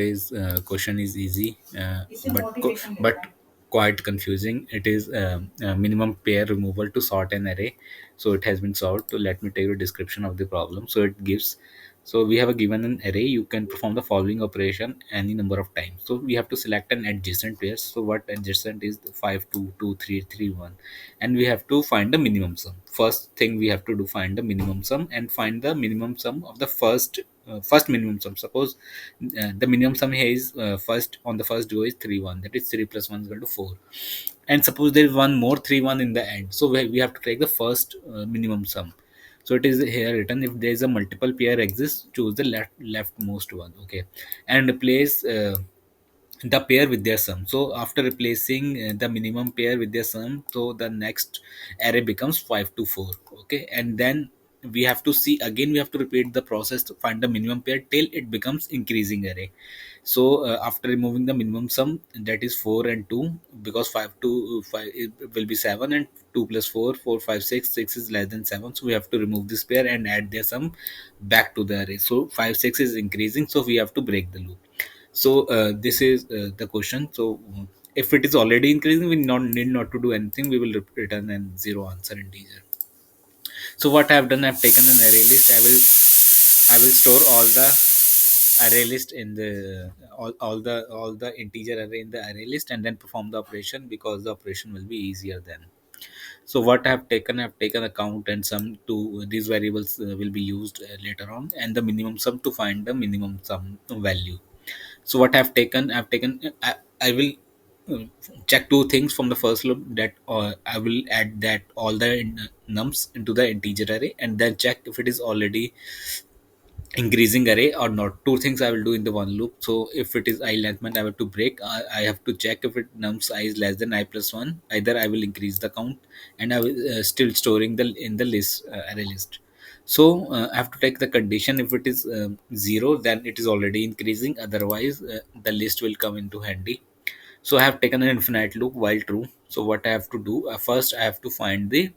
Today's question is easy, but quite confusing. It is minimum pair removal to sort an array. So it has been solved. So let me tell you a description of the problem. So it gives. So we have a given an array. You can perform the following operation any number of times. So we have to select an adjacent pair. So what adjacent is? 5 2 2 3 3 1, and we have to find the minimum sum. First thing we have to do, find the minimum sum and find the minimum sum of the first minimum sum. Suppose the minimum sum here is first on the first row is 3 1, that is 3 plus 1 is equal to 4, and suppose there is one more 3 1 in the end, so we have to take the first minimum sum. So it is here written, if there is a multiple pair exists, choose the leftmost one. Okay, and replace the pair with their sum. So after replacing the minimum pair with their sum, so the next array becomes 5 to 4. Okay, and then we have to see again, we have to repeat the process to find the minimum pair till it becomes increasing array. So after removing the minimum sum, that is 4 and 2, because 5 to 5 it will be 7, and 2 plus 4 4 5 6 6 is less than 7, so we have to remove this pair and add their sum back to the array. So 5 6 is increasing, so we have to break the loop. So this is the question. So if it is already increasing, we not need not to do anything. We will return an zero answer integer. So what I have done, I have taken an array list. I will store all the array list in the all the integer array in the array list, and then perform the operation, because the operation will be easier then. So what I've taken a count and sum to these variables will be used later on, and the minimum sum to find the minimum sum value. So what I've taken, I will uh, check two things from the first loop, that I will add that all the nums into the integer array, and then check if it is already increasing array or not. Two things I will do in the one loop. So if it is I length, I have to break. I have to check if it nums I is less than I plus one. Either I will increase the count, and I will still storing the in the list array list. So I have to take the condition. If it is zero, then it is already increasing. Otherwise, the list will come into handy. So I have taken an infinite loop while true. So what I have to do, first I have to find the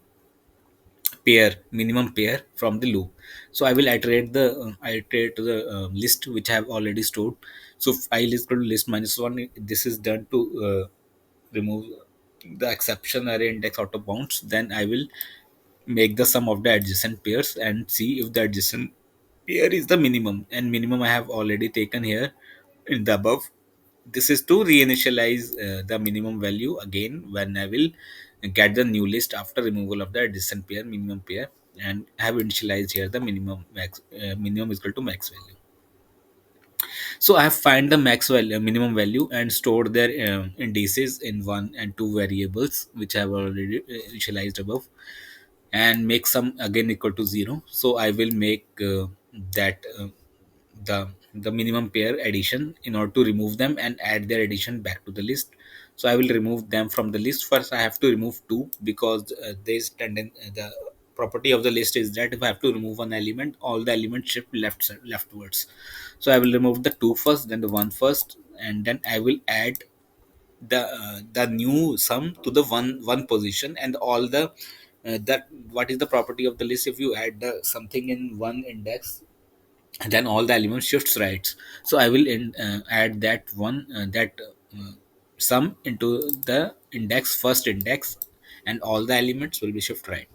pair minimum pair from the loop. So I will iterate to the list which I have already stored. So if I is equal to list minus one, this is done to remove the exception array index out of bounds. Then I will make the sum of the adjacent pairs and see if the adjacent pair is the minimum, and minimum I have already taken here in the above. This is to reinitialize the minimum value again when I will get the new list after removal of the adjacent pair minimum pair, and have initialized here the minimum is equal to max value. So I have find the max value minimum value and stored their indices in one and two variables which I have already initialized above, and make sum again equal to 0. So I will make that the minimum pair addition in order to remove them and add their addition back to the list. So I will remove them from the list. First I have to remove two, because the property of the list is that if I have to remove one element, all the elements shift leftwards. So I will remove the two first, then the one first, and then I will add the new sum to the one position, and all the that what is the property of the list? If you add something in one index, then all the elements shifts right. So I will add that sum into the first index, and all the elements will be shift right.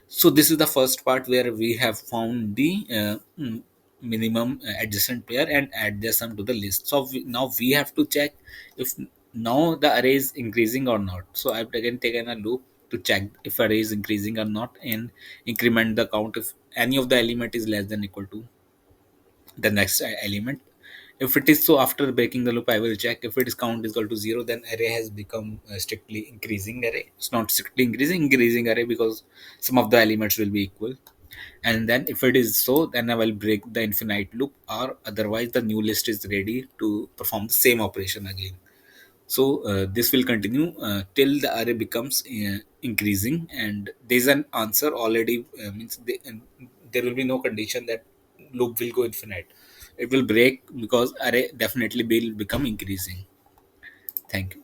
So this is the first part where we have found the minimum adjacent pair and add their sum to the list. So now we have to check if now the array is increasing or not. So I've again taken a loop to check if array is increasing or not, and increment the count if any of the element is less than equal to the next element. If it is so, after breaking the loop, I will check if it is count is equal to 0, then array has become strictly increasing array. It's not strictly increasing array, because some of the elements will be equal. And then if it is so, then I will break the infinite loop, or otherwise the new list is ready to perform the same operation again. So this will continue till the array becomes increasing, and there's an answer already. There will be no condition that loop will go infinite. It will break because array definitely will become increasing. Thank you.